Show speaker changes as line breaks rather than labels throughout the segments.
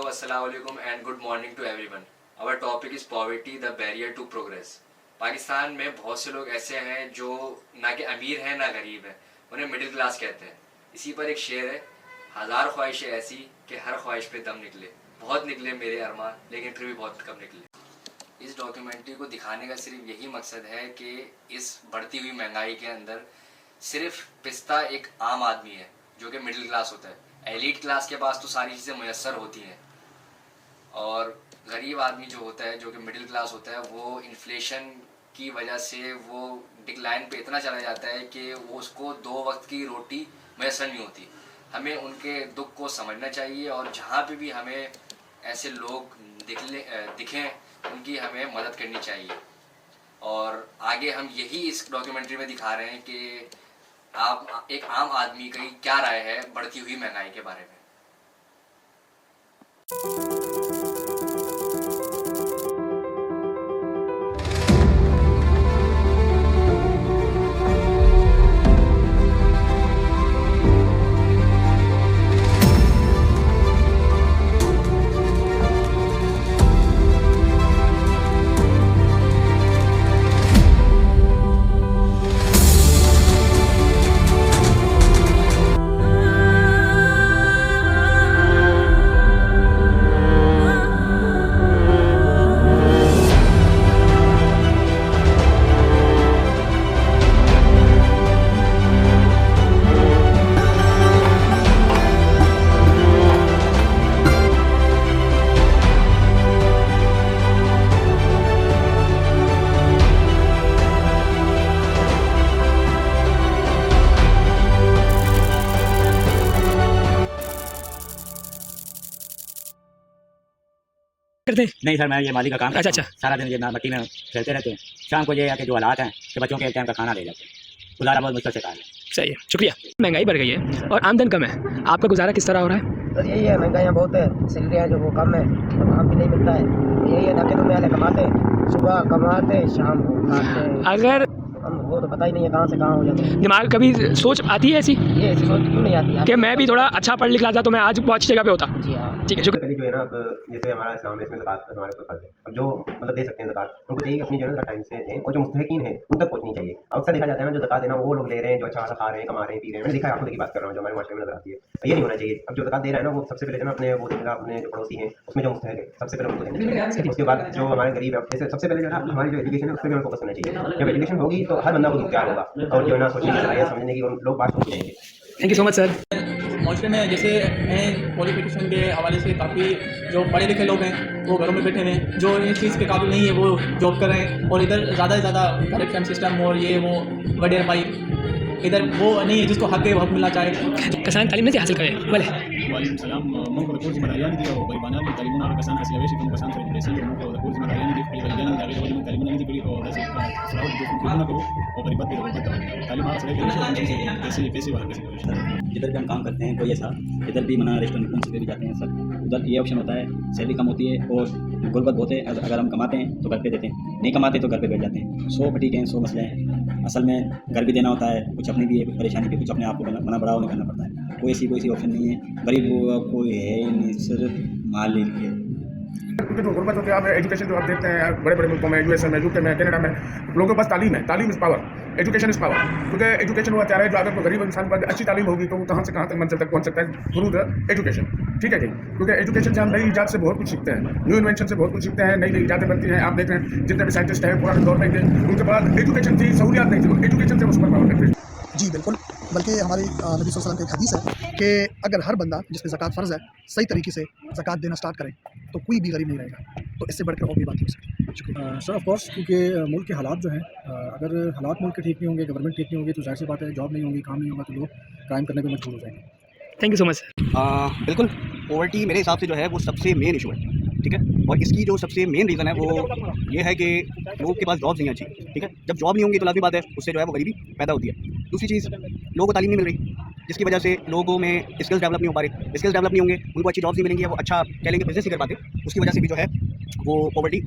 अस्सलाम वालेकुम and good morning to everyone. Our topic is poverty the barrier to progress. Pakistan में बहुत से लोग ऐसे हैं जो ना कि अमीर हैं ना गरीब हैं, उन्हें मिडिल क्लास कहते हैं। इसी पर एक शेर है, हज़ार ख्वाहिशें ऐसी कि हर ख्वाहिश पे दम निकले, बहुत निकले मेरे अरमान लेकिन फिर भी बहुत कम निकले। इस डॉक्यूमेंट्री को दिखाने का सिर्फ यही मकसद है कि इस बढ़ती हुई महंगाई के अंदर सिर्फ पिस्ता एक आम आदमी है जो कि मिडिल क्लास होता है। एलीट क्लास के पास तो सारी चीज़ें मुयस्सर होती हैं और गरीब आदमी जो होता है, जो कि मिडिल क्लास होता है, वो इन्फ्लेशन की वजह से वो डिक्लाइन पे इतना चला जाता है कि वो उसको 2 वक्त की रोटी मुयस्सर नहीं होती। हमें उनके दुख को समझना चाहिए और जहाँ पे भी हमें ऐसे लोग दिखें उनकी हमें मदद करनी चाहिए। और आगे हम यही इस डॉक्यूमेंट्री में दिखा रहे हैं कि आप एक आम आदमी की क्या राय है बढ़ती हुई महंगाई के बारे में।
करते हैं?
नहीं सर, मैं ये माली का काम करता
अच्छा।
हूँ। सारा दिन ये मट्टी में खेलते रहते हैं। शाम को ये है कि जो हालात हैं कि बच्चों के एक टाइम का खाना ले जाते हैं। गुजारा बहुत मुश्किल से कार्य है।
सही है, शुक्रिया। महंगाई बढ़ गई है और आमदन कम है, आपका गुजारा किस तरह हो रहा है?
तो यही है, महंगाइयाँ बहुत है, सैलरियाँ जो वो कम है तो काम भी नहीं मिलता है। यही है, नाके में वाले कमाते हैं, सुबह कमाते शाम को खाते हैं।
अगर
हम वो तो पता ही नहीं है कहाँ से कहाँ हो जाते हैं।
दिमाग कभी सोच आती है ऐसी
ये ऐसी सोच क्यों नहीं आती
कि मैं भी थोड़ा अच्छा पढ़ लिख लाता तो मैं आज बहुत अच्छी जगह पे होता?
जी हाँ।
ठीक है, शुक्रिया।
पहले जो है ना, अब जैसे हमारा इस्लाम है, इसमें ज़कात हमारे ऊपर फर्ज है। अब जो मतलब दे सकते हैं ज़कात, उनको चाहिए कि अपनी जो है ना टाइम से दें, और जो मुस्तहिकीन हैं उन तक पहुंचनी चाहिए। अक्सर देखा जाता है ना, जो ज़कात देना वो लोग ले रहे हैं जो अच्छा खासा खा रहे हैं, कमा रहे हैं, पी रहे हैं। मैंने देखा है, आपको की बात कर रहा हूँ, जो हमारे माशरे में नजर आती है। ये नहीं होना चाहिए। अब जो ज़कात दे रहा है ना, वो सबसे पहले जो ना अपने वो देगा अपने जो पड़ोसी हैं उसमें जो मुस्तहिक है सबसे पहले उनको देना चाहिए। उसके बाद जो हमारे गरीब है, जैसे सबसे पहले जो है हमारी जो एजुकेशन है उस पर भी हमें फोकस करना चाहिए। जब एजुकेशन होगी तो हर बंदा को प्यार होगा और जो है ना सोचने की सलाहियत, समझने की, लोग बात समझ जाएंगे।
Thank you so much sir.
माशरे में जैसे हैं क्वालिफिकेशन के हवाले से काफ़ी जो पढ़े लिखे लोग हैं वो घरों में बैठे हैं, जो इस चीज़ के काबिल नहीं है वो जॉब कर रहे हैं। और इधर ज़्यादा से ज़्यादा करप्शन सिस्टम और ये वो वडेर पाई इधर वो नहीं है जिसको हक है वो हक मिलना चाहे।
किसान तालीम से हासिल करें बोले।
Waalaikum salam. Mungu da kursi madayani dia o bai banani talimuna ka kasan hasiya weshi kuma kasan sai desi mungu da kursi madayani dia bai banani da bai banani talimuna ni biri o dasi sarawat jo kuma ko o bari batte ko batte talim har sai desi पैसे वाला कैसे।
जिधर भी हम काम करते हैं कोई ऐसा, इधर भी मना रेस्टोरेंट कौन से भी जाते हैं सर, उधर ये ऑप्शन होता है, सैलरी कम होती है और गुर्बत बहुत है। अगर हम कमाते हैं तो घर पे देते हैं, नहीं कमाते तो घर पे बैठ जाते हैं। 100 फटीक हैं, 100 मसले हैं। असल में घर भी देना होता है, कुछ अपनी भी परेशानी भी, कुछ अपने आप को बना बढ़ावा नहीं करना पड़ता है। कोई ऐसी ऑप्शन नहीं है। गरीब कोई है नहीं, सिर्फ माल ले लिए।
क्योंकि जो गुर्बत होती है, आप एजुकेशन जो आप देखते हैं बड़े बड़े मुल्कों में, यूएसए में, यूके में, कनाडा में, लोगों के पास तालीम है। तालीम is power, education is power. क्योंकि एजुकेशन हुआ चाह रहा है, जो अगर कोई गरीब इंसान पर अच्छी तालीम होगी तो वो कहाँ से कहाँ तक मंजिल तक पहुँच सकता है थ्रू द एजुकेशन। ठीक है जी, क्योंकि एजुकेशन से हम नई ईजाद से बहुत कुछ सीखते हैं, न्यू इन्वेंशन से बहुत कुछ सीखते हैं, नई नई ईजादें बनती हैं। आप देख रहे हैं जितने भी साइंटिस्ट हैं पुराने दौर में थे, उनके पास एजुकेशन थी, सहूलियात नहीं थी, एजुकेशन से वो सुपर पावर थे।
जी बिल्कुल, बल्कि हमारी नबी सल्लल्लाहु अलैहि वसल्लम की एक हदीस है कि अगर हर बंदा जिस पे ज़कात फ़र्ज़ है सही तरीके से ज़कात देना स्टार्ट करे तो कोई भी गरीब नहीं रहेगा। तो इससे बढ़कर और भी बात हो सकती है। शुक्रिया
सर। ऑफ कोर्स, क्योंकि मुल्क के हालात जो हैं, अगर हालात मुल्क के ठीक नहीं होंगे, गवर्नमेंट ठीक नहीं होगी, तो जाहिर सी बात है जॉब नहीं होगी, काम नहीं होगा तो लोग क्राइम करने पर मजबूर हो जाएंगे।
Thank you so much sir.
बिल्कुल, पॉवर्टी मेरे हिसाब से जो है वो सबसे मेन इशू है। ठीक है, और इसकी जो सबसे मेन रीज़न है वो ये है कि लोगों के पास जॉब नहीं अच्छी। ठीक है, जब जॉब नहीं होंगी तो लाजमी बात है उससे जो है वो गरीबी पैदा होती है। दूसरी चीज़, लोगों को तालीम नहीं मिल रही, जिसकी वजह से लोगों में स्किल्स डेवलप नहीं हो पा रहे। स्किल्स डेवलप नहीं होंगे, उनको अच्छी जॉब्स नहीं मिलेंगी, वो अच्छा कह लेंगे बिजनेस नहीं कर पाते। उसकी वजह से भी जो है वो पॉवर्टी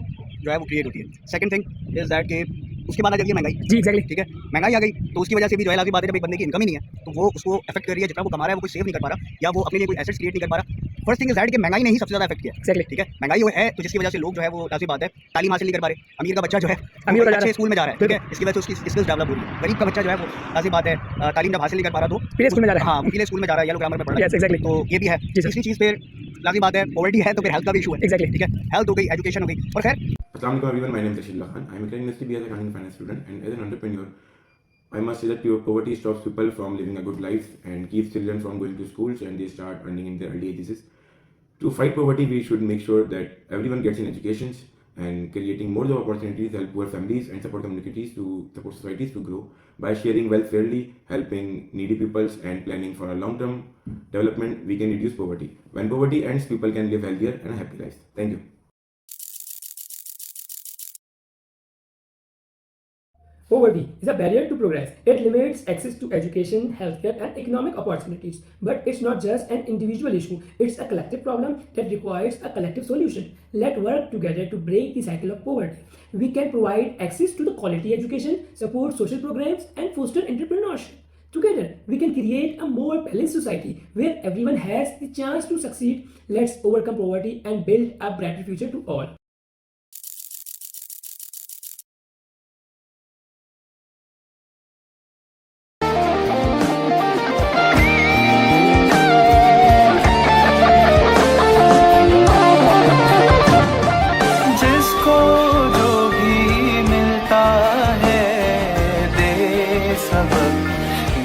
जो है वो क्रिएट होती है। सेकंड थिंग इज़ दैट कि उसके बाद आ जाती है महंगाई।
जी एग्जैक्टली।
ठीक है, महंगाई आ गई तो उसकी वजह से भी जो है लाज़मी बात है, जब एक बंदे की इनकम ही नहीं है तो वो उसको अफेक्ट कर रही है। जितना वो कमा रहा है वो कोई सेव नहीं कर पा रहा, या वो अपने लिए कोई एसेट्स क्रिएट नहीं कर पा रहा, फर्स्ट थिंग इज दैट कि महंगाई ने ही सबसे ज़्यादा इफेक्ट किया
Exactly.
ठीक है, महंगाई है तो जिसकी वजह से लोग जो है वो लाज़मी बात है तालीम हासिल नहीं कर पा रहे। अमीर का बच्चा जो है
अमीर
वो
हो जा रहा
अच्छे
है।
स्कूल में जा रहा है, ठीक है, इसकी वजह से उसकी स्किल्स डेवलप हो रही है। गरीब का बच्चा जो है वो लाज़मी बात है तालीम जब हासिल नहीं कर पा रहा तो
प्ले स्कूल में जा रहा है।
हाँ, पीले स्कूल में जा रहा है, येलो ग्रामर में पढ़ रहा है।
Yes, exactly.
तो ये भी है।
जी सर।
तीसरी चीज़ फिर लाज़मी बात है पॉवर्टी है तो फिर हेल्थ का भी इशू है।
Exactly.
ठीक है, हेल्थ हो गई, एजुकेशन हो गई, और खैर
Assalamu alaikum everyone, my name is Rashid Khan. I am currently university as a accounting and finance student, and as an entrepreneur, I must say that pure poverty stops people from living a good life and keeps children from going to schools and they start earning in their early ages. To fight poverty, we should make sure that everyone gets in educations and creating more job opportunities help poor families and support communities to support societies to grow by sharing wealth fairly, helping needy peoples and planning for a long-term development. We can reduce poverty. When poverty ends, people can live healthier and happy lives. Thank you.
Poverty is a barrier to progress. It limits access to education, healthcare, and economic opportunities. But it's not just an individual issue, it's a collective problem that requires a collective solution. Let's work together to break the cycle of poverty. We can provide access to the quality education, support social programs, and foster entrepreneurship. Together, we can create a more balanced society where everyone has the chance to succeed. Let's overcome poverty and build a brighter future to all.
जिसको जो भी मिलता है दे सबक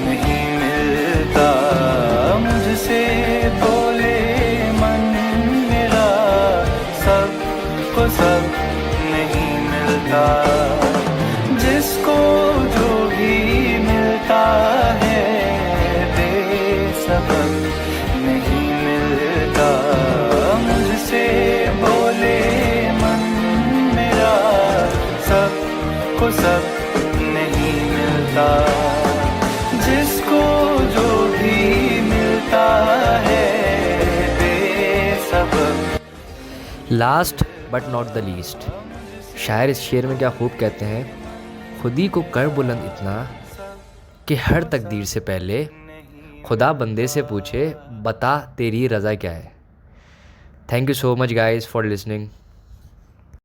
नहीं मिलता, मुझसे बोले मन मेरा सबको सब नहीं मिलता। जिसको जो भी मिलता है दे सबक नहीं मिलता, मुझसे बोले सबको सब नहीं मिलता। जिसको जो भी मिलता है बेसबब।
Last but not the least, शायर इस शेर में क्या खूब कहते हैं, खुद ही को कर बुलंद इतना कि हर तकदीर से पहले खुदा बंदे से पूछे बता तेरी रज़ा क्या है। Thank you so much guys for listening.